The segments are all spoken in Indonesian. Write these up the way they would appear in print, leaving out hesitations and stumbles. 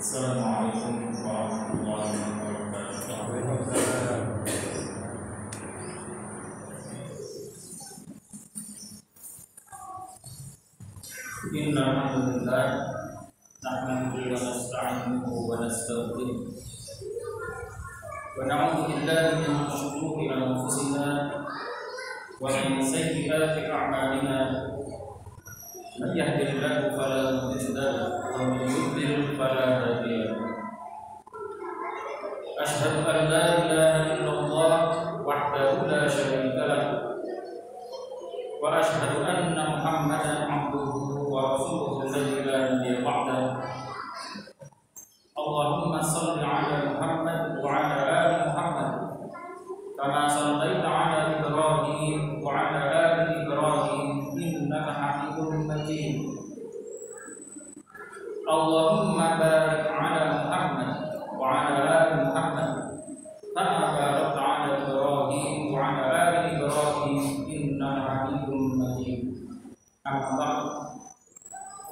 Assalamualaikum warahmatullahi wabarakatuh. Innal hamdalillah nahmaduhu wa nasta'inuhu wa nastaghfiruh wa na'udzu billahi min shururi anfusina wa min sayyiati a'malina. Man yahdihillahu fala mudilla lahu wa man yudlil fala hadiya lahu. Asyhadu an la ilaha illallah wahdahu la syarika lahu wa asyhadu anna Muhammadan abduhu wa rasuluhu alladzi la nabiyya ba'dahu. Allahumma shalli ala Muhammad wa ala ali Muhammad kama shallaita ala Ibrahim wa ala ali Ibrahim innaka Hamidum Majid. Allahumma barik ala Muhammad wa ala ali Muhammad kama barakta ala Ibrahim wa ala ali Ibrahim innaka Hamidum Majid. Amma ba'd.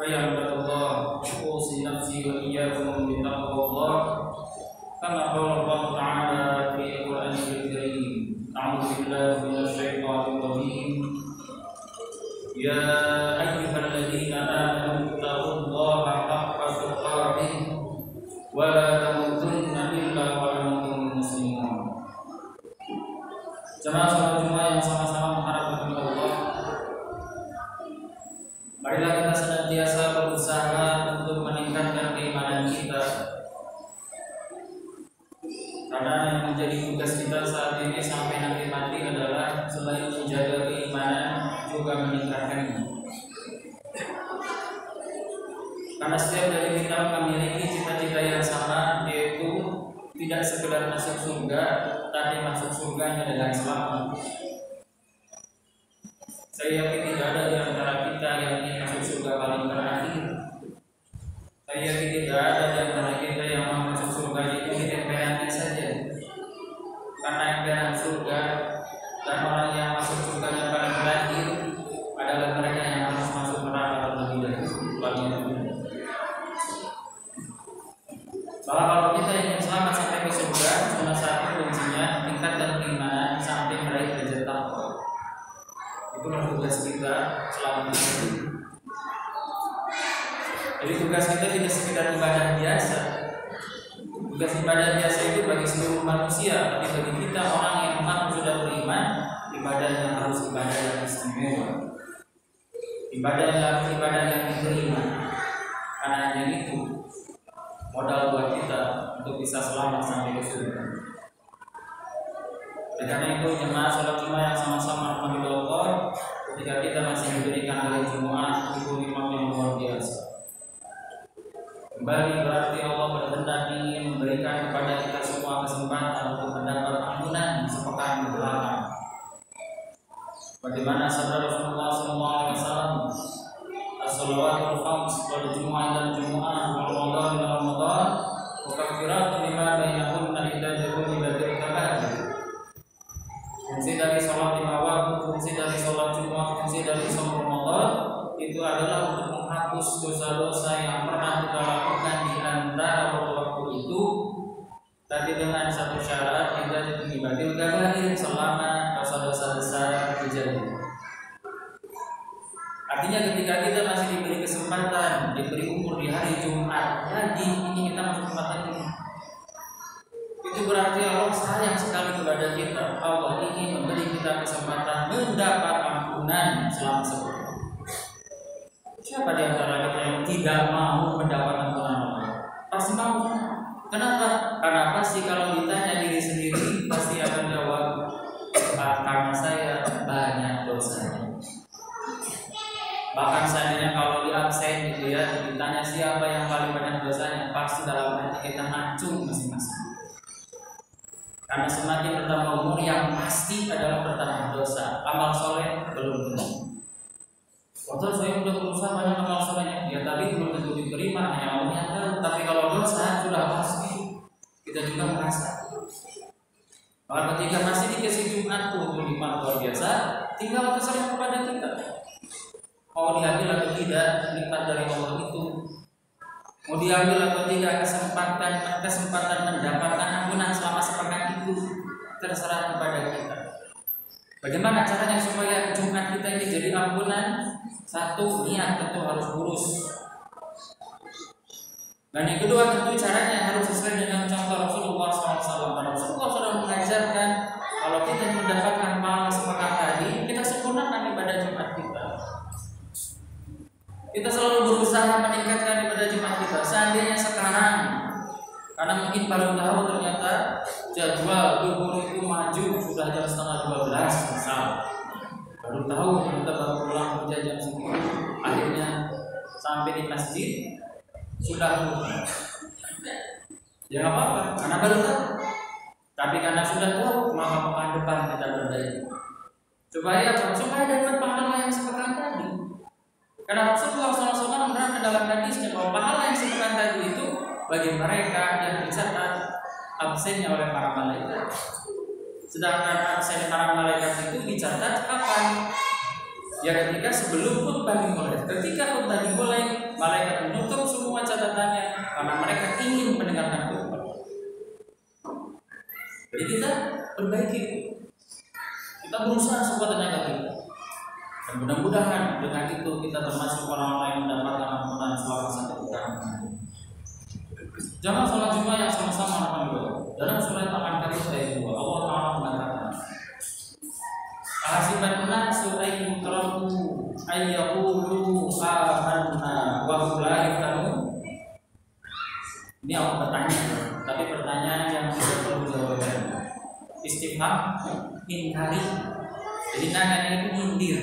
Fa ya ibadallah, usi nafsi wa iyyakum bi taqwallah kama qala Allah ta'ala fi Al-Qur'anil Karim. A'udzu billahi minasy syaithanir rajim. Ya ayyuhalladzina amanu taqullaha haqqa tuqatih wa la tamutunna illa wa antum muslimun. Jemaah salat Jumat yang sama-sama mengharapkan Allah, marilah kita senantiasa berusaha untuk meningkatkan keimanan kita, karena yang menjadi tugas kita saat ini sampai nanti mati adalah selain menjaga keimanan juga meningkatkannya. Karena setiap dari kita memiliki cita-cita yang sama, yaitu tidak sekedar masuk surga, tapi masuk surganya dengan selamat. Saya yakin tidak ada di antara kita yang ingin masuk surga paling terakhir. Saya yakin tidak ada di antara kita yang mau masuk surga itu di emperannya saja. Karena emperan surga dan orang yang masuk surga yang paling terakhir adalah mereka yang harus masuk neraka terlebih dahulu. Kalau kita ingin selamat sampai ke surga, cuma satu kuncinya, tingkatkan keimanan sampai meraih derajat takwa. Itulah tugas kita selama ini. Jadi tugas kita tidak sekedar ibadah biasa. Tugas ibadah biasa itu bagi seluruh manusia, tapi bagi kita orang yang mengaku sudah beriman, ibadahnya harus ibadah yang istimewa. Ibadahnya harus ibadah yang diterima. Karena hanya itu modal buat kita untuk bisa selamat sampai ke surga. Karena itu jemaah salat Jumat yang sama-sama rahmati Allah, ketika kita masih diberikan hari Jumat itu nikmat yang luar biasa. Kembali berarti Allah berkehendak ingin memberikan kepada kita semua kesempatan untuk mendapat ampunan sepekan ke belakang. Bagaimana sabda Rasulullah SAW, as-salawatul khams wal jumu'ah dan jumu'ah wal ramadan dan ramadan wa kafiratun lima bainahunna idza ja'u ila dzikrillah. Fungsi dari sholat lima waktu, fungsi dari sholat Jumat, fungsi dari sholat Ramadan itu adalah untuk menghapus dosa-dosa yang pernah kita lakukan di antara waktu itu, tapi dengan satu syarat, kita dibatil kabair selama dosa-dosa besar terjadi. Artinya ketika kita masih diberi kesempatan, diberi umur di hari Jumat, lagi ini kita masuk kesempatan ini, itu berarti Allah sayang sekali kepada kita. Allah ingin memberi kita kesempatan mendapat ampunan selama sebulan. Siapa di antara kita yang tidak mau mendapat ampunan Allah? Pasti mau. Kenapa? Karena pasti kalau ditanya diri sendiri pasti akan jawab, karena saya banyak dosanya. Bahkan seandainya kalau di absen gitu ya, ditanya siapa yang paling banyak dosanya, pasti dalam hati kita ngacung masing-masing. Karena semakin bertambah umur yang pasti adalah bertambah dosa. Amal soleh belum tentu. Waktu saya sudah berusaha banyak amal solehnya, ya tapi belum tentu diterima, hanya Allah yang tahu. Tapi kalau dosa sudah pasti kita juga merasa. Maka ketika masih dikasih Jumat untuk nikmat luar biasa, tinggal terserah kepada kita. Mau diambil atau tidak nikmat dari Allah itu. Mau mau diambil atau tidak kesempatan mendapatkan ampunan selama sepekan itu terserah kepada kita. Bagaimana caranya supaya Jumat kita ini jadi ampunan? Satu, niat tentu harus lurus. Dan yang kedua tentu caranya harus sesuai dengan contoh Rasulullah SAW. Rasulullah sudah mengajarkan kalau kita mendapatkan pahala sepekan tadi, kita sempurnakan ibadah Jumat kita. Kita selalu berusaha meningkatkan ibadah Jumat kita. Seandainya sekarang, karena mungkin baru tahu ternyata jadwal duhur itu maju sudah jam 11:30 misal. Baru tahu ternyata baru pulang kerja jam 10, akhirnya sampai di masjid sudah lupa. Ya nggak apa-apa, karena baru tahu. Tapi karena sudah tahu, maka pekan depan kita berbaik. Supaya dapat pahala yang sepekan tadi. Karena Rasulullah SAW menerangkan dalam hadisnya bahwa pahala yang sepekan tadi itu bagi mereka yang dicatat absennya oleh para malaikat. Sedangkan absen para malaikat itu dicatat kapan? Ya ketika sebelum khutbah dimulai. Ketika khutbah dimulai, malaikat menutup semua catatannya karena mereka ingin mendengarkan khutbah. Jadi kita perbaiki, kita berusaha sekuat tenaga kita. Dan mudah-mudahan dengan itu kita termasuk orang-orang yang mendapatkan ampunan selama satu pekan. Jamaah salat Jumat yang sama-sama alhamdulillah. Dalam surat Al-Ankabuh ayat 2, Allah Ta'ala mengatakan, "Ahasiban nasu ay yutraku ay yaqulu amanna wa hum la yaftanun." Ini aku bertanya, tapi pertanyaan yang tidak perlu jawaban. Istifham inkari. Jadi nanya itu nyindir.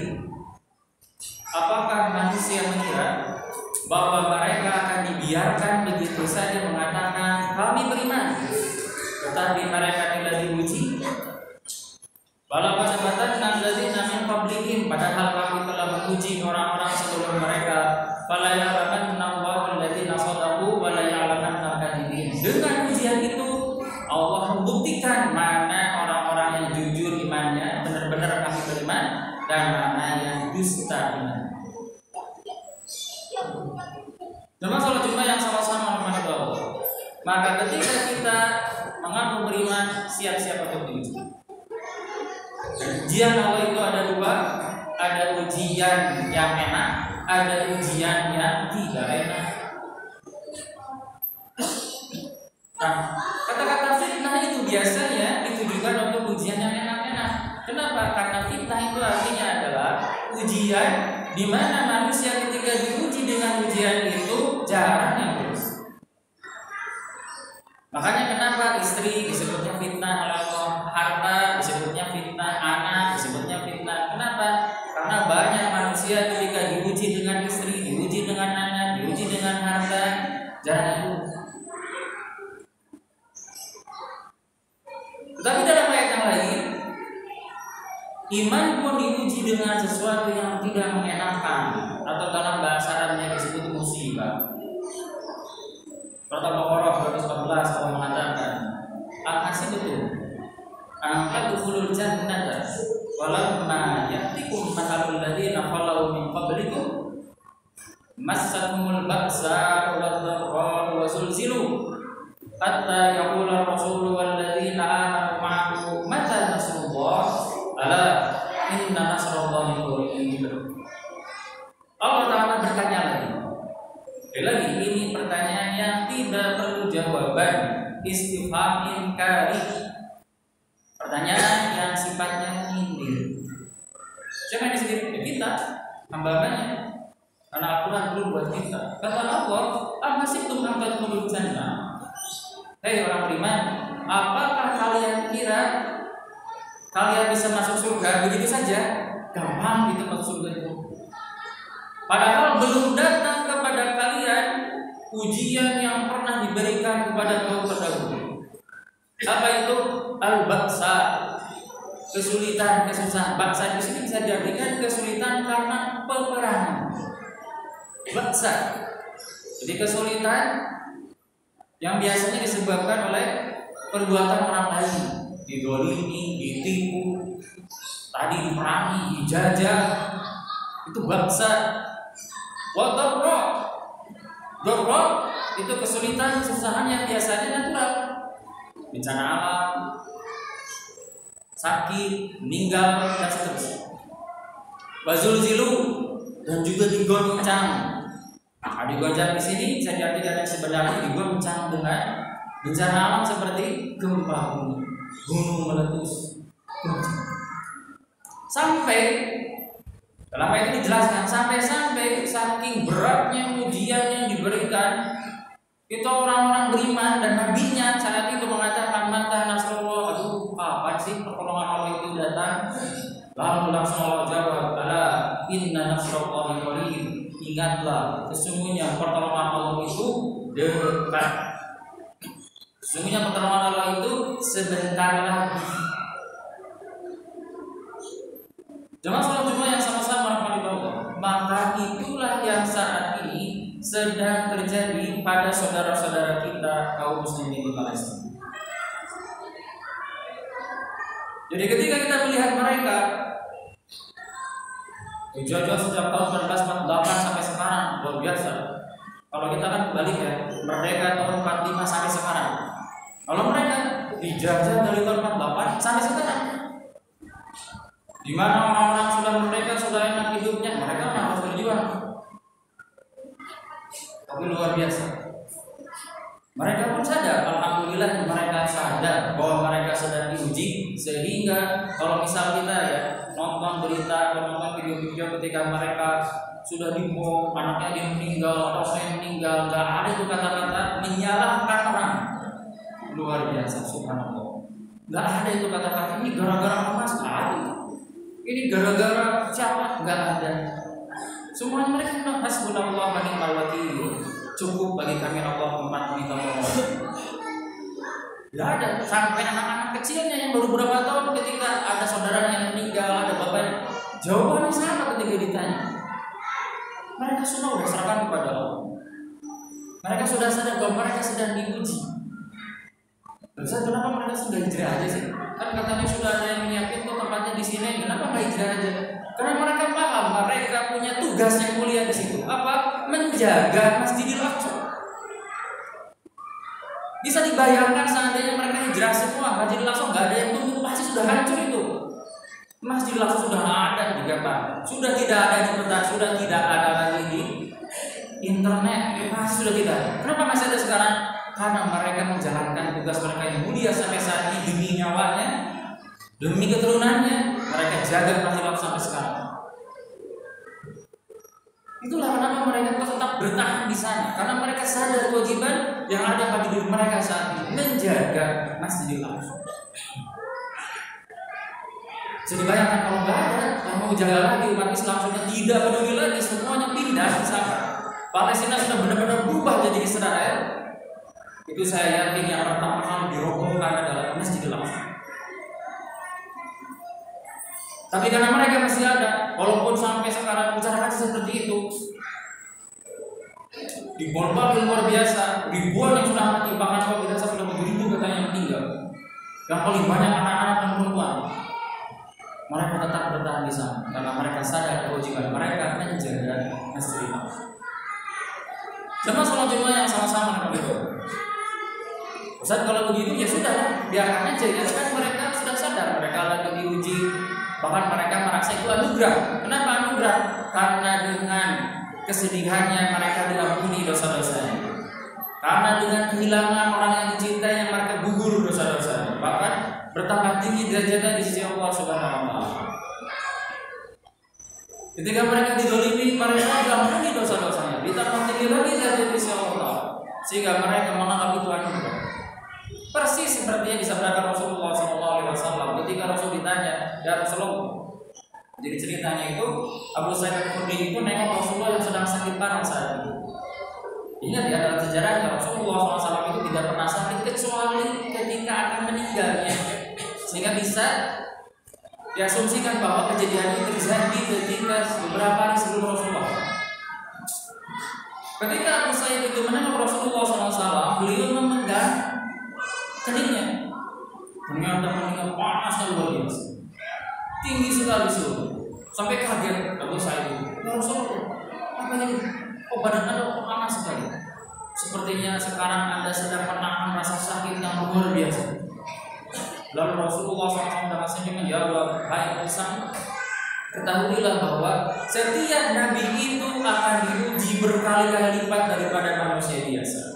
Apakah manusia mengira bahwa mereka akan dibiarkan begitu saja mengatakan kami beriman, tetapi mereka tidak diuji? Walau pada batatan alladzina min qablihim, padahal kami telah menguji orang-orang sebelum mereka. Fala ya'lamanna Allahu alladzina shadaqu wa la ya'lamanna al-kadhibin. Dengan ujian itu Allah membuktikan mana orang-orang yang jujur imannya, benar-benar kami beriman, dan mana yang dusta iman. Jemaah salat Jumat yang sama-sama rahmat Allah. Maka ketika kita mengaku beriman, siap-siap untuk diuji. Ujian Allah itu ada dua, ada ujian yang enak, ada ujian yang tidak enak. Nah, kata-kata fitnah itu biasanya ditujukan untuk ujian yang enak-enak. Kenapa? Karena fitnah itu artinya adalah ujian di mana manusia ketika diuji dengan ujian itu jarang yang lulus. Makanya kenapa istri disebutnya fitnah oleh Allah, harta disebutnya fitnah, anak disebutnya fitnah. Kenapa? Karena banyak manusia ketika diuji dengan istri, diuji dengan anak, diuji dengan harta, jarang yang lulus. Tetapi dalam ayat yang lain, iman pun diuji dengan sesuatu yang tidak mengenakan, atau dalam bahasa Arabnya disebut musibah. Al-Baqarah 214 Allah mengatakan, "Ahasibtum an tadkhulul jannata walamma ya'tikum mathalul ladzina khalau min qablikum massakumul ba'sa wad-dharra wa zulzilu hatta yaqula ar-rasulu wal ladzina amanu ma'ahu mata nasrullah ala inna nasrallahi qarib." Allah Ta'ala bertanya lagi, ini pertanyaan yang tidak perlu jawaban, istifham inkari, pertanyaan yang sifatnya nyindir. Siapa yang disini? Kita, hamba-hambanya. Karena Al-Quran belum buat kita. Kata Allah, "Ahasibtum an tadkhulul jannah." Hei orang beriman, apakah kalian kira kalian bisa masuk surga begitu saja? Gampang gitu masuk surga itu. Padahal belum datang kepada kalian ujian yang pernah diberikan kepada kaum terdahulu. Apa itu? Al-ba'sa, kesulitan, kesusahan. Ba'sa di sini bisa diartikan kesulitan karena peperangan. Ba'sa, jadi kesulitan yang biasanya disebabkan oleh perbuatan orang lain, didolimi, ditipu, tadi diperangi, dijajah, itu ba'sa. Wa darra itu kesulitan, kesusahan yang biasanya natural, bencana alam, sakit, meninggal, dan seterusnya. Wazulzilu, dan juga digoncang. Nah, digoncang di sini bisa diartikan sebenarnya digoncang dengan bencana alam seperti gempa bumi, gunung meletus, sampai dalam ayat ini dijelaskan sampai saking beratnya ujian yang diberikan itu orang-orang beriman dan nabinya saat itu mengatakan mata nasrullah, aduh kapan sih pertolongan Allah itu datang? Lalu langsung Allah jawab, ala inna nasrullahi qarib, ingatlah sesungguhnya pertolongan Allah itu dekat. Sesungguhnya pertolongan Allah itu sebentar lagi. Jemaah salat Jumat yang sama-sama rahmati Allah, maka itulah yang saat ini sedang terjadi pada saudara-saudara kita kaum muslimin di Palestina. Jadi ketika kita melihat mereka dijajah sejak tahun 1948 sampai sekarang, luar biasa. Kalau kita kan kembali ya, merdeka tahun 45 sampai sekarang. Kalau mereka dijajah dari tahun 48 sampai sekarang, di mana orang-orang sudah merdeka, sudah enak hidupnya, mereka harus berjuang. Tapi luar biasa. Mereka pun sadar, alhamdulillah mereka sadar bahwa mereka sedang diuji, sehingga kalau misal kita ya nonton berita atau nonton video-video ketika mereka sudah dibom, anaknya dia meninggal, atau saya meninggal, nggak ada itu kata-kata menyalahkan orang. Luar biasa, subhanallah. Nggak ada itu kata-kata ini gara-gara Hamas, nggak ada. Ini gara-gara siapa? Nggak ada. Semuanya mereka bilang hasbunallah wa ni'mal wakil. Cukup bagi kami Allah tempat kita mohon. Nggak ada. Sampai anak-anak kecilnya yang baru beberapa tahun ketika ada saudaranya yang meninggal, ada bapaknya, jawabannya sama ketika ditanya. Mereka sudah serahkan kepada Allah. Mereka sudah sadar bahwa mereka sedang diuji. Terus kenapa mereka sudah hijrah aja sih? Kan katanya sudah ada yang menyiapkan tuh tempatnya di sini. Kenapa nggak hijrah aja? Karena mereka paham mereka punya tugas yang mulia di situ. Apa? Menjaga Masjidil Aqsa. Bisa dibayangkan seandainya mereka hijrah semua, Masjidil Aqsa nggak ada yang tunggu, pasti sudah hancur itu. Masjidil Aqsa sudah ada di Gaza, sudah tidak ada di peta, sudah tidak ada lagi di internet, pasti sudah tidak. Kenapa masih ada sekarang? Karena mereka menjalankan tugas mereka yang mulia sampai saat ini demi nyawanya, demi keturunannya, mereka jaga Masjidil Aqsa sampai sekarang. Itulah kenapa mereka tetap bertahan di sana, karena mereka sadar kewajiban yang ada pada diri mereka saat ini menjaga Masjidil Aqsa. Jadi bayangkan kalau nggak ada yang mau jaga lagi, umat Islam sudah tidak peduli lagi, semuanya pindah ke sana. Palestina sudah benar-benar berubah jadi Israel. Itu saya yakin yang pertama kali dirobohkan adalah Masjidil Aqsa. Tapi karena mereka masih ada, walaupun sampai sekarang ucapan seperti itu, dibombardir luar biasa, ribuan yang sudah mati, bahkan kalau tidak sudah beribu katanya yang meninggal. Yang paling banyak anak-anak dan perempuan. Mereka tetap bertahan di sana karena mereka sadar kewajiban mereka menjaga Masjidil Aqsa. Jemaah salat Jumat yang sama-sama begitu. Ustaz kalau begitu ya sudah, biarkan aja ya kan mereka sudah sadar mereka lagi diuji, bahkan mereka merasa itu anugerah. Kenapa anugerah? Karena dengan kesedihannya mereka diampuni dosa-dosanya. Karena dengan kehilangan orang yang dicintai yang mereka gugur dosa-dosanya. Bahkan bertambah tinggi derajatnya di sisi Allah Subhanahu wa taala. Ketika mereka dizalimi, mereka diampuni dosa-dosanya, ditambah tinggi lagi derajat di sisi Allah, sehingga mereka menganggap itu anugerah. Persis seperti yang disabdakan Rasulullah SAW ketika Rasul ditanya, ya Rasulullah. Jadi ceritanya itu Abu Sa'id Al-Khudri itu nengok Rasulullah yang sedang sakit parah saat itu. Ingat ya, dalam sejarahnya Rasulullah SAW itu tidak pernah sakit kecuali ketika akan meninggalnya, sehingga bisa diasumsikan bahwa kejadian ini terjadi ketika beberapa hari sebelum Rasulullah. Ketika Abu Sa'id itu menengok Rasulullah SAW, beliau memegang keningnya. Ternyata meninggal panasnya luar biasa, tinggi sekali suhu, sampai kaget Abu Sa'id. Ya Rasulullah, apa ini? Oh badan Anda panas sekali. sepertinya sekarang Anda sedang menahan rasa sakit yang luar biasa. Lalu Rasulullah SAW dengan senyum menjawab, hai Hasan, ketahuilah bahwa setiap nabi itu akan diuji berkali-kali lipat daripada manusia biasa.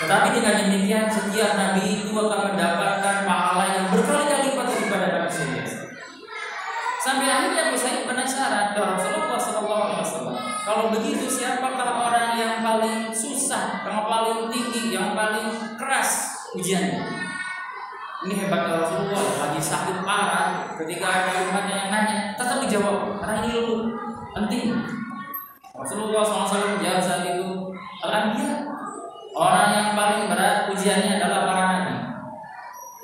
Tetapi dengan demikian setiap nabi itu akan mendapatkan pahala yang berkali-kali lipat daripada manusia biasa. Sampai akhirnya Abu Sa'id penasaran ke Rasulullah SAW, kalau begitu siapakah orang yang paling susah, yang paling tinggi, yang paling keras ujiannya? Ini hebatnya Rasulullah, lagi sakit parah, ketika ada umatnya yang nanya, tetap dijawab, karena ini ilmu penting. Rasulullah SAW menjawab saat itu, Al-Anbiya, orang yang paling berat ujiannya adalah para nabi.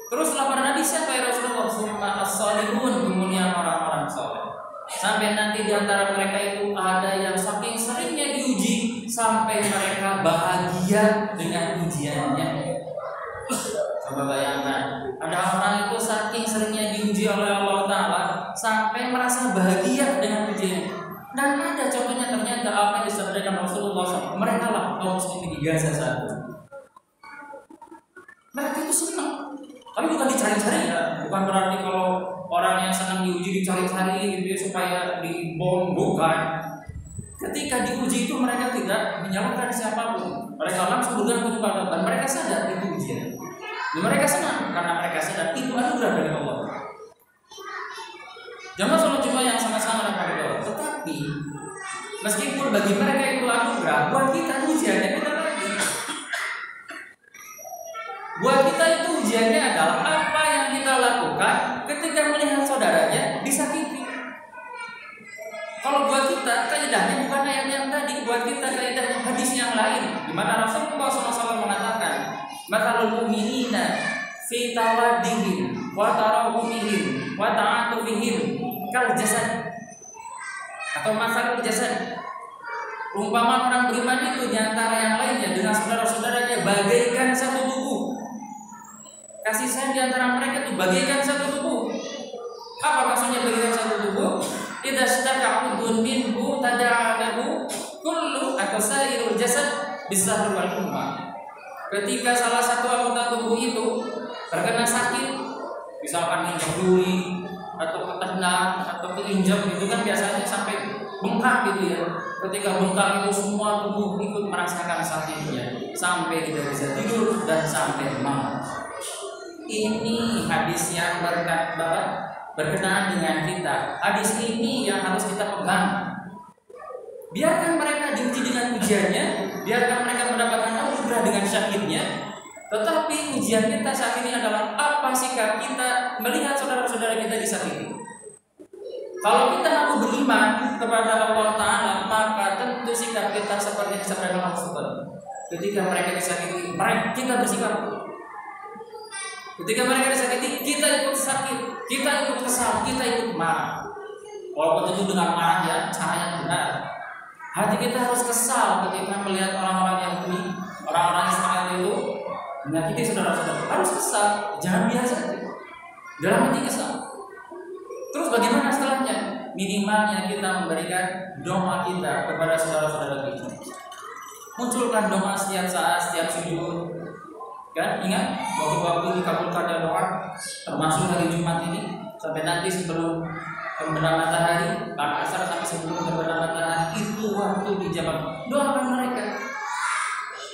Terus setelah para nabi siapa ya Rasulullah? Summa as-salihun, kemudian orang-orang saleh. Sampai nanti di antara mereka itu ada yang saking seringnya diuji sampai mereka bahagia dengan ujiannya. Coba bayangkan, ada orang itu saking seringnya diuji oleh Allah Ta'ala sampai merasa bahagia dengan ujiannya. Dan ada contohnya ternyata apa yang disampaikan Rasulullah SAW. Mereka lah kaum muslimin di Gaza saat itu. Mereka itu senang, tapi bukan dicari-cari ya. Bukan berarti kalau orang yang senang diuji dicari-cari gitu ya supaya dibom, bukan. Ketika diuji itu mereka tidak menyalahkan siapapun. Mereka langsung bergantung kepada Allah. Mereka sadar itu ujian. Dan mereka senang karena mereka sadar itu anugerah dari Allah. Jamaah sholat Jumat yang sama-sama dapat doa. Tetapi meskipun bagi mereka itu anugerah, buat kita ujiannya beda lagi. Buat kita itu ujiannya adalah apa yang kita lakukan ketika melihat saudaranya disakiti. Kalau buat kita kaidahnya bukan ayat yang tadi, buat kita kaidahnya hadis yang lain, di mana Rasulullah SAW mengatakan, "Matsalul mu'minina fi tawaddihim wa tarahumihim wa ta'atufihim kal jasad." Atau masalul jasad. Umpama orang beriman itu di antara yang lainnya dengan saudara-saudaranya bagaikan satu tubuh. Kasih sayang di antara mereka itu bagaikan satu tubuh. Apa maksudnya bagaikan satu tubuh? Idza istaka udun minhu tada'alahu kullu atau sairul jasad bisahri wal humma. Ketika salah satu anggota tubuh itu terkena sakit, misalkan injak duri atau ketendang atau keinjak itu kan biasanya sampai bengkak gitu ya. Ketika bengkak itu semua tubuh ikut merasakan sakitnya sampai tidak bisa tidur dan sampai demam. Ini hadis yang berkenaan dengan kita. Hadis ini yang harus kita pegang. Biarkan mereka diuji dengan ujiannya, biarkan mereka mendapatkan anugerah dengan syahidnya. Tetapi ujian kita saat ini adalah apa sikap kita melihat saudara-saudara kita disakiti. Kalau kita mampu beriman kepada Allah Ta'ala, maka tentu sikap kita seperti yang disampaikan Rasulullah. Ketika mereka disakiti, kita bersikap. Ketika mereka disakiti, kita ikut sakit, kita ikut kesal, kita ikut marah. Walaupun tentu dengan marah ya, cara yang benar. Hati kita harus kesal ketika melihat orang-orang Yahudi, orang-orang Israel itu menyakiti saudara-saudara. Harus kesal, jangan biasa. Dalam hati kesal. Terus bagaimana setelahnya? Minimalnya kita memberikan doa kita kepada saudara-saudara kita. Munculkan doa setiap saat, setiap sujud. Kan ingat waktu-waktu dikabulkannya doa, termasuk hari Jumat ini sampai nanti sebelum terbenam matahari, pada asar sampai sebelum terbenam matahari itu waktu dijawab. Doakan mereka.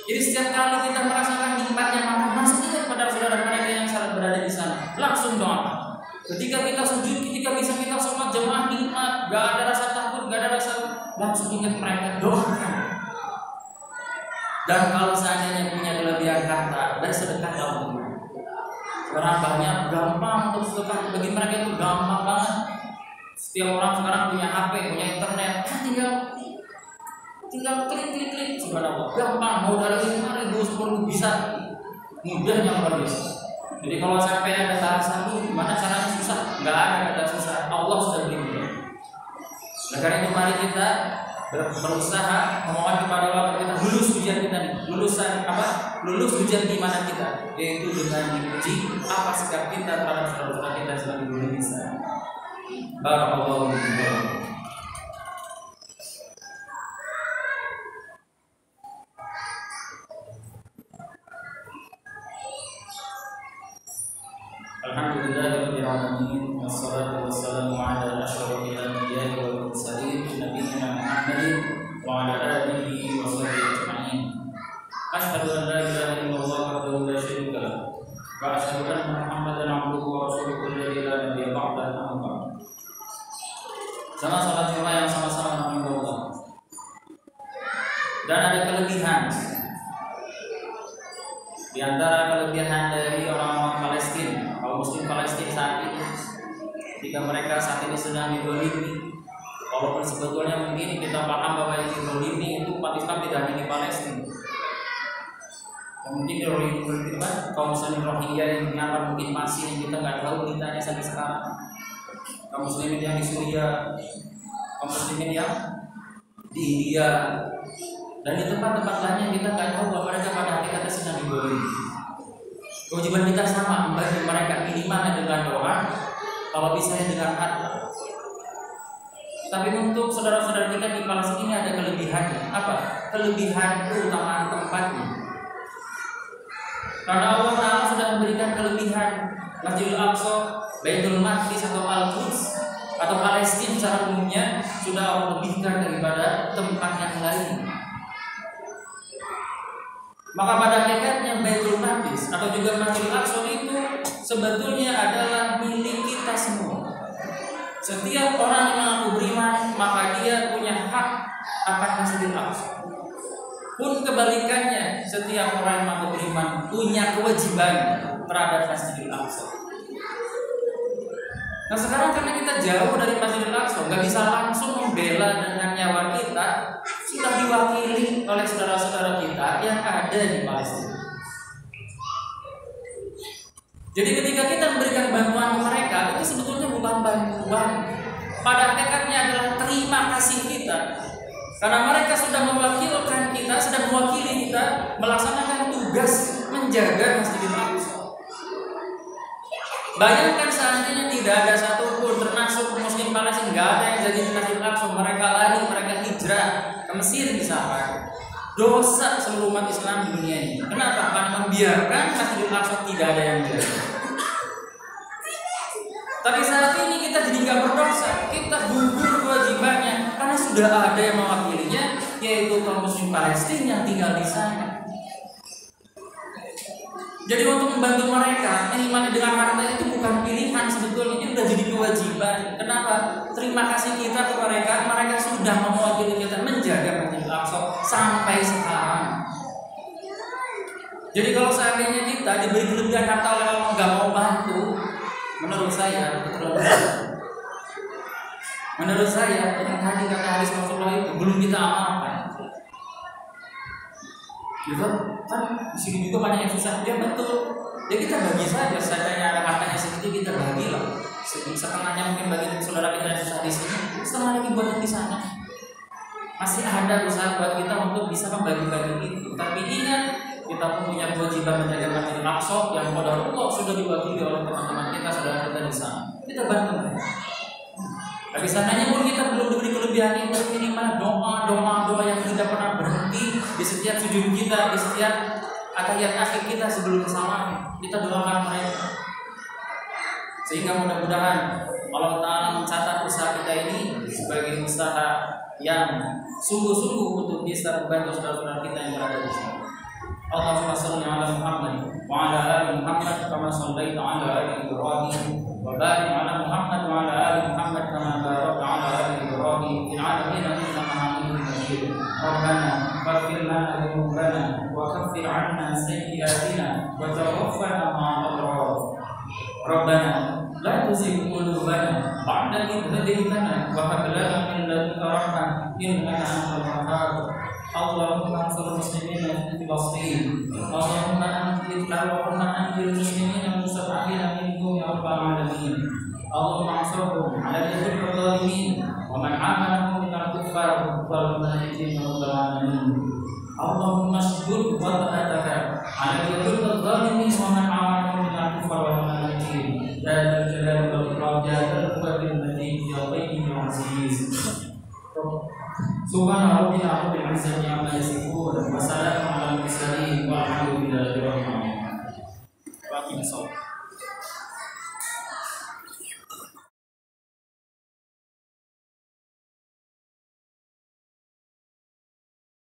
Jadi setiap kali kita merasakan nikmatnya makan, langsung ingat kepada saudara mereka yang saat berada di sana, langsung doakan. Ketika kita sujud, ketika bisa kita sholat jemaah nikmat, gak ada rasa takut, gak ada rasa, langsung ingat mereka, doakan. Dan kalau seandainya punya kelebihan harta, bersedekahlah untuk mereka. Sekarang banyak gampang untuk sedekah, bagi mereka itu gampang banget. Setiap orang sekarang punya HP, punya internet, tinggal klik, subhanallah, gampang. Mau dari 5.000, 10.000 bisa, mudahnya luar biasa. Jadi kalau sampai ada salah satu, gimana caranya susah? Nggak ada kata susah. Allah sudah beri mudah. Nah, karena itu mari kita berusaha memohon kepada Allah kita lulus ujian kita nih, lulus ujian di mana kita, yaitu dengan diuji apa sikap kita terhadap saudara kita selama di Indonesia. Barakallahu fiikum. Alhamdulillahirabbil alamin wassalatu wassalamu ala asyrofil anbiya'i wal mursalin nabiyina Muhammadin wa ala alihi wa sahbihi ajma'in. Asyhadu an la ilaha illallah wahdahu la syarika lahu wa asyhadu anna Muhammadan abduhu wa rasuluhu alladzi la nabiyya ba'dahu amma ba'd. Sama salat Jumat yang sama-sama kami Allah. Dan ada kelebihan. Di antara kelebihan dari orang-orang Palestina, kaum muslim Palestina saat ini, ketika mereka saat ini sedang dizalimi, walaupun sebetulnya mungkin kita paham bahwa ini zalimi itu umat Islam tidak hanya di Palestina. Yang mungkin di kaum muslim Rohingya yang di Myanmar mungkin masih yang kita nggak tahu ditanya sampai sekarang. Kaum muslimin yang di Suriah, kaum muslimin yang di India, dan di tempat-tempat lainnya kita nggak tahu bahwa mereka pada hakikatnya sedang dibeli. Kewajiban kita sama, membantu mereka minimalnya dengan doa, kalau bisa dengan harta. Tapi untuk saudara-saudara kita di Palestina ini ada kelebihannya. Apa? Kelebihan keutamaan tempatnya. Karena Allah Ta'ala sudah memberikan kelebihan Masjidil Aqsa, Baitul Maqdis atau Al-Quds atau Palestina secara umumnya sudah Allah lebihkan daripada tempat yang lain. Maka pada hakikatnya Baitul Maqdis atau juga Masjidil Aqsa itu sebetulnya adalah milik kita semua. Setiap orang yang mengaku beriman maka dia punya hak akan Masjidil Aqsa. Pun kebalikannya, setiap orang yang mengaku beriman punya kewajiban terhadap Masjidil Aqsa. Nah sekarang karena kita jauh dari Masjidil Aqsa, nggak bisa langsung membela dengan nyawa kita, sudah diwakili oleh saudara-saudara kita yang ada di Palestina. Jadi ketika kita memberikan bantuan ke mereka, itu sebetulnya bukan bantuan, pada hakikatnya adalah terima kasih kita, karena mereka sudah mewakilkan kita, sudah mewakili kita melaksanakan tugas menjaga Masjidil Aqsa. Bayangkan seandainya tidak ada satupun termasuk muslim Palestina, nggak ada yang jadi Masjidil Aqsa, mereka lari, mereka hijrah ke Mesir misalkan, dosa seluruh umat Islam di dunia ini. Kenapa? Karena membiarkan Masjidil Aqsa tidak ada yang jaga. Tapi saat ini kita jadi nggak berdosa, kita gugur kewajibannya karena sudah ada yang mewakilinya, yaitu kaum muslim Palestina yang tinggal di sana. Jadi untuk membantu mereka, minimal dengan harta itu bukan pilihan sebetulnya, ini sudah jadi kewajiban. Kenapa? Terima kasih kita ke mereka, mereka sudah mewakili kita menjaga Masjidil Aqsa sampai sekarang. Jadi kalau seandainya kita diberi kelebihan harta oleh Allah nggak mau bantu, menurut saya itu terlalu besar. Menurut saya yang tadi kata hadis Rasulullah itu belum kita amalkan. Gitu kan di sini juga banyak yang susah, dia betul. Ya kita bagi saja, seandainya ada hartanya segitu kita bagilah. Setengahnya mungkin bagi saudara kita yang susah di sini, setengah lagi buat di sana. Masih ada usaha buat kita untuk bisa membagi-bagi itu. Tapi ingat, kita pun punya kewajiban menjaga Masjidil Aqsa yang pada Allah sudah diwakili oleh teman-teman kita, saudara kita di sana. Kita bantu mereka. Tapi seandainya pun kita belum diberi kelebihan itu, minimal doa yang tidak pernah berhenti di setiap sujud kita, di setiap atahiyat akhir kita sebelum salam, kita doakan mereka. Sehingga mudah-mudahan Allah Ta'ala mencatat usaha kita ini sebagai usaha yang sungguh-sungguh untuk bisa membantu saudara-saudara kita yang berada di sana. Allahumma shalli ala Muhammad wa ala ali Muhammad kama shallaita ala ali Ibrahim wa barik ala Muhammad wa ala ali Muhammad kama barakta ala ali Ibrahim fil alamin innaka Hamidum Majid. Rabbana faghfir lana dhunubana wa kaffir 'anna sayyi'atina wa tawaffana ma'al abrar. Rabbana la tuzigh qulubana ba'da idh hadaytana wa hab lana min ladunka rahmah innaka antal wahhab. Allahumma ansur muslimina fi Filastin. Allahumma anzil muslimina mustad'afina minhum ya rabbal alamin. Allahumma ansurhum 'ala al-yahudi wadh-dhalimin wa man 'amalahum min al-kuffar wal munafiqin ya rabbal alamin. Allahumma shdud wad'ataka 'ala al-yahudi wadh-dhalimin wa man 'amalahum min al-kuffar wal munafiqin. Ya dzal jalali wal ikram ya dzal quwwati al-matin ya qayyum ya aziz. Subhana rabbika rabbil izzati amma yasifun